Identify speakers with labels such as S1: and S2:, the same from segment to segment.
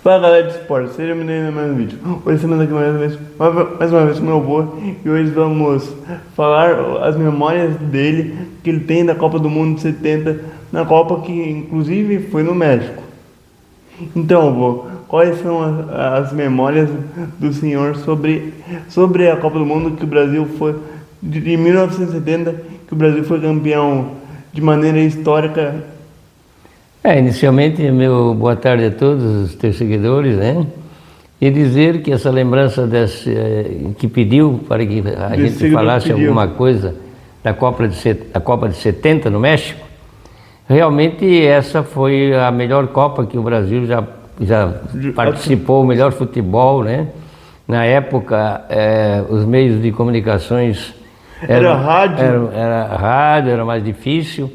S1: Fala galera de esporte, seja bem-vindo a mais um vídeo. Hoje estamos aqui mais uma vez com meu avô e hoje vamos falar as memórias dele que ele tem da Copa do Mundo de 70, na Copa que inclusive foi no México. Então, avô, quais são as memórias do senhor sobre a Copa do Mundo que o Brasil foi de 1970, que o Brasil foi campeão de maneira histórica?
S2: Inicialmente, meu boa tarde a todos os teus seguidores, né? E dizer que essa lembrança que pediu para que a gente falasse alguma coisa da Copa de 70 no México, realmente essa foi a melhor Copa que o Brasil já participou, o melhor futebol, né? Na época, os meios de comunicações
S1: era rádio,
S2: era mais difícil.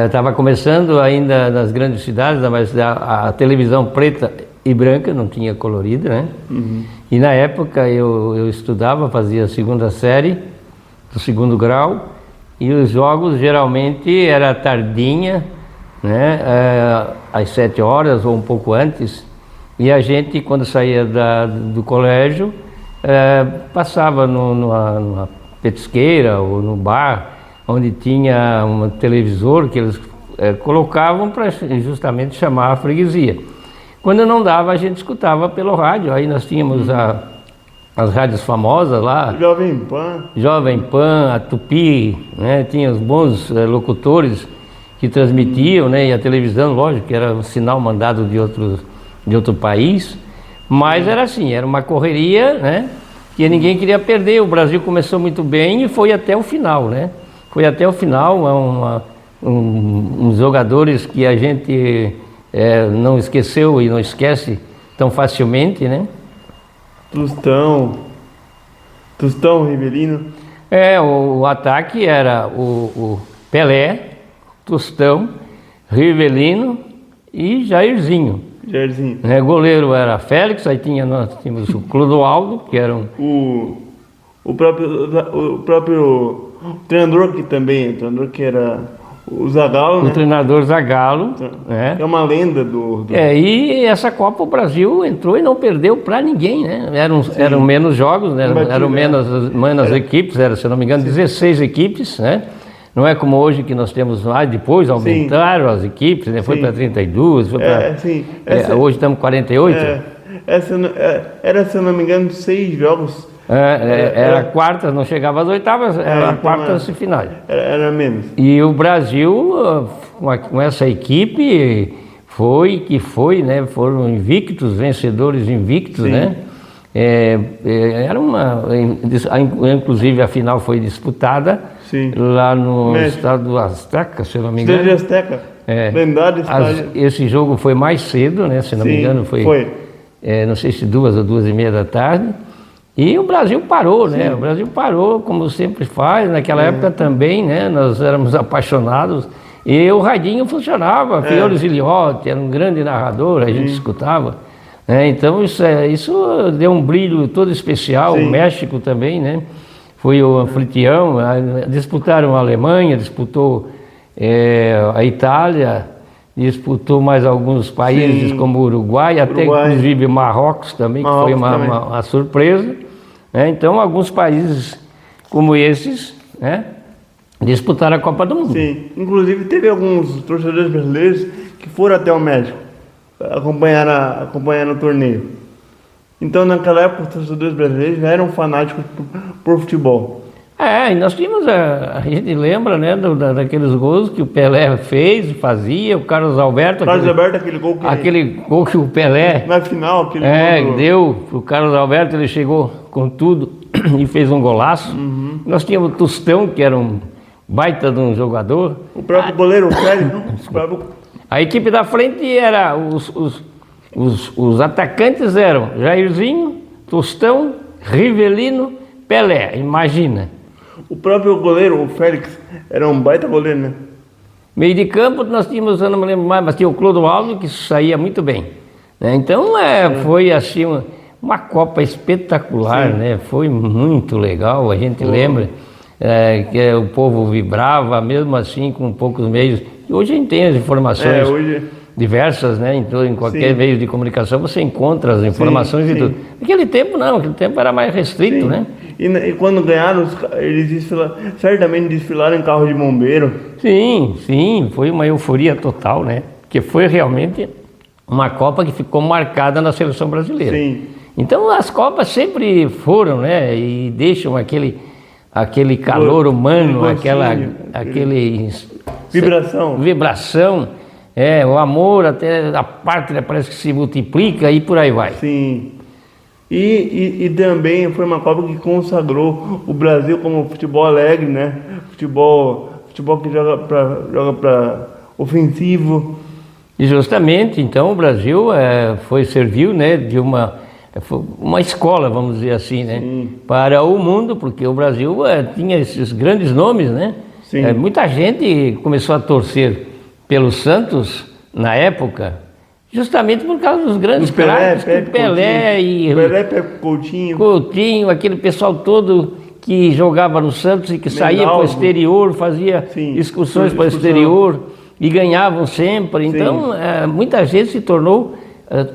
S2: Estava começando ainda nas grandes cidades, mas a televisão preta e branca, não tinha colorida, né?
S1: Uhum.
S2: E na época eu estudava, fazia a segunda série, do segundo grau, e os jogos geralmente era tardinha, né? Às 7 horas ou um pouco antes, e a gente, quando saía do colégio, passava numa petisqueira ou no bar, onde tinha um televisor que eles colocavam para justamente chamar a freguesia. Quando não dava, a gente escutava pelo rádio. Aí nós tínhamos as rádios famosas lá. Jovem Pan, a Tupi, né? Tinha os bons locutores que transmitiam, né? E a televisão, lógico, que era um sinal mandado de outro país. Mas era assim, era uma correria, né? Que ninguém queria perder. O Brasil começou muito bem e foi até o final, né? Foi até o final, uns jogadores que a gente não esqueceu e não esquece tão facilmente, né?
S1: Tostão, Rivelino.
S2: O ataque era o Pelé, Tostão, Rivelino e Jairzinho.
S1: Jairzinho.
S2: Goleiro era Félix, aí nós tínhamos o Clodoaldo, que era
S1: o próprio treinador que era o Zagallo, né?
S2: O treinador Zagallo, né?
S1: É uma lenda do...
S2: E essa Copa o Brasil entrou e não perdeu para ninguém, né? Eram menos jogos, né? Eram menos equipes, se eu não me engano, 16 equipes, né? Não é como hoje que nós temos lá, depois aumentaram as equipes, né? Foi para 32, foi para... hoje estamos 48.
S1: Era, se eu não me engano, 6 jogos.
S2: Era a quarta, não chegava às oitavas, era a quarta final.
S1: Era menos.
S2: E o Brasil, com essa equipe, foi, né? Foram invictos, vencedores invictos, né? Inclusive a final foi disputada lá no estado Azteca, se eu não me engano.
S1: Estádio Azteca, lendário estádio.
S2: Esse jogo foi mais cedo, né? Se não me engano, foi. Não sei se 2 ou 2:30 da tarde. E o Brasil parou, né? O Brasil parou, como sempre faz. Naquela época também, né? Nós éramos apaixonados. E o radinho funcionava. Fiore Ziliotti era um grande narrador, a gente escutava. Então isso deu um brilho todo especial. O México também, né? Foi o anfitrião. Disputaram a Alemanha, disputou a Itália, disputou mais alguns países como o Uruguai, até inclusive Marrocos também, que foi uma surpresa. Então, alguns países como esses, né, disputaram a Copa do Mundo.
S1: Sim, inclusive teve alguns torcedores brasileiros que foram até o México acompanhar o torneio. Então, naquela época, os torcedores brasileiros já eram fanáticos por futebol.
S2: E nós tínhamos, a gente lembra, né, daqueles gols que o Pelé fez e fazia, o Carlos Alberto, aquele gol que o Pelé...
S1: Na final,
S2: deu pro Carlos Alberto, ele chegou com tudo e fez um golaço. Nós tínhamos o Tostão, que era um baita de um jogador.
S1: O próprio goleiro, o Félix.
S2: A equipe da frente era, os atacantes eram Jairzinho, Tostão, Rivelino, Pelé, imagina.
S1: O próprio goleiro, o Félix, era um baita goleiro, né?
S2: Meio de campo nós tínhamos, eu não me lembro mais, mas tinha o Clodoaldo que saía muito bem, né? Então foi assim uma Copa espetacular, né? Foi muito legal, a gente lembra que o povo vibrava, mesmo assim com poucos meios. Hoje a gente tem as informações diversas, né? Então, em qualquer
S1: Sim.
S2: meio de comunicação você encontra as informações de
S1: sim.
S2: tudo. Naquele tempo não, naquele tempo era mais restrito,
S1: Sim.
S2: né?
S1: E quando ganharam, eles certamente desfilaram em carro de bombeiro.
S2: Sim, sim, foi uma euforia total, né? Porque foi realmente uma Copa que ficou marcada na seleção brasileira.
S1: Sim.
S2: Então as Copas sempre foram, né? E deixam aquele calor humano,
S1: gostinho,
S2: aquele
S1: Vibração.
S2: o amor até a pátria parece que se multiplica e por aí vai.
S1: Sim. E também foi uma Copa que consagrou o Brasil como futebol alegre, né? Futebol que joga para ofensivo.
S2: E justamente, então, o Brasil serviu, né, de uma escola, vamos dizer assim, né,
S1: Sim.
S2: para o mundo, porque o Brasil tinha esses grandes nomes, né?
S1: Sim.
S2: Muita gente começou a torcer pelo Santos na época, justamente por causa dos grandes craques, Pelé e
S1: Pepe Coutinho.
S2: Coutinho, aquele pessoal todo que jogava no Santos e que saía para o exterior, fazia
S1: Sim.
S2: excursões para o exterior e ganhavam sempre. Então, muita gente se tornou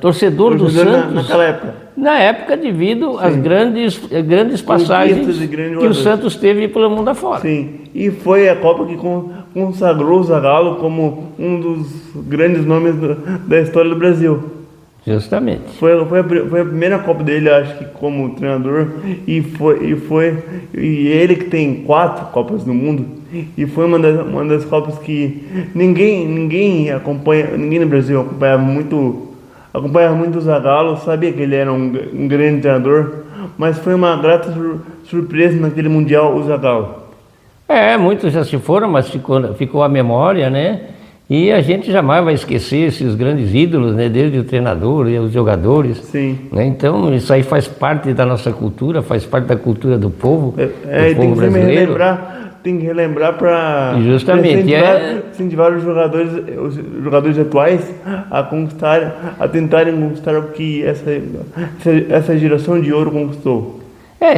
S2: torcedor do Santos
S1: naquela época.
S2: na época devido às grandes passagens que o Santos teve pelo mundo afora.
S1: Sim, e foi a Copa que consagrou o Zagallo como um dos grandes nomes da história do Brasil.
S2: Justamente.
S1: Foi a primeira Copa dele, acho que como treinador, e ele que tem 4 Copas no mundo, e foi uma das Copas que ninguém no Brasil acompanhava muito o Zagallo, sabia que ele era um grande treinador, mas foi uma grata surpresa naquele Mundial o Zagallo.
S2: Muitos já se foram, mas ficou a memória, né? E a gente jamais vai esquecer esses grandes ídolos, né? Desde o treinador e os jogadores.
S1: Sim.
S2: Né? Então, isso aí faz parte da nossa cultura, faz parte da cultura do povo, do povo brasileiro.
S1: Tem que relembrar para incentivar os jogadores atuais a tentarem conquistar o que essa geração de ouro conquistou.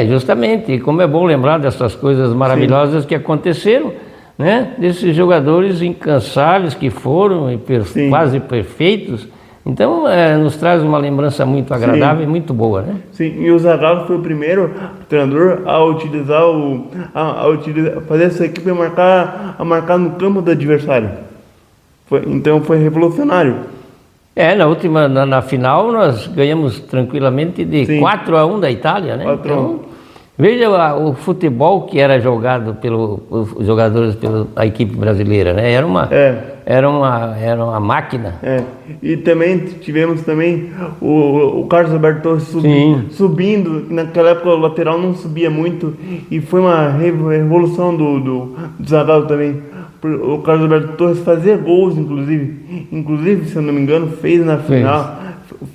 S2: Justamente, como é bom lembrar dessas coisas maravilhosas que aconteceram, né? Desses jogadores incansáveis que foram e quase perfeitos. Então, nos traz uma lembrança muito agradável e muito boa, né?
S1: Sim, e o Zagallo foi o primeiro treinador a fazer essa equipe a marcar no campo do adversário. Então foi revolucionário.
S2: Na final nós ganhamos tranquilamente de 4-1 da Itália, né? Então, veja o futebol que era jogado pelos jogadores pela equipe brasileira, né? Era uma máquina.
S1: E também tivemos o Carlos Alberto Torres subindo, naquela época o lateral não subia muito, e foi uma revolução do Zagallo também. O Carlos Alberto Torres fazia gols, inclusive, se eu não me engano,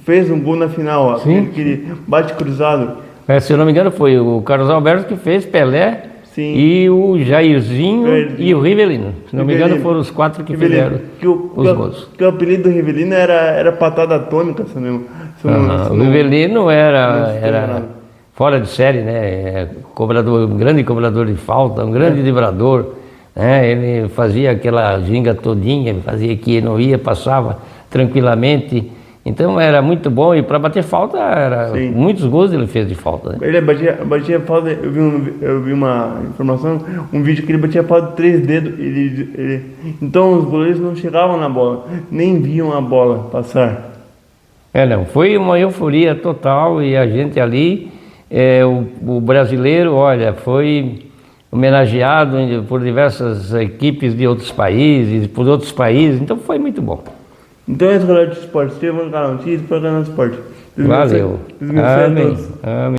S1: fez um gol na final, aquele bate cruzado.
S2: Se eu não me engano, foi o Carlos Alberto que fez, Pelé, e o Jairzinho e o Rivelino. Se não me engano, foram os 4 que fizeram os gols.
S1: Que o apelido do Rivelino era patada atômica,
S2: o Rivelino era fora de série, né? Um grande cobrador de falta, um grande livrador. Ele fazia aquela ginga todinha, ele fazia que não ia, passava tranquilamente. Então era muito bom, e para bater falta, muitos gols ele fez de falta. Né?
S1: Ele batia falta, eu vi uma informação, um vídeo que ele batia falta de 3 dedos, então os goleiros não chegavam na bola, nem viam a bola passar.
S2: Foi uma euforia total, e a gente ali, o brasileiro, olha, foi homenageado por diversas equipes de outros países, então foi muito bom.
S1: Então esse Rolê de Esporte, esteve no canal X, foi o canal de Esporte.
S2: Valeu.
S1: Amém.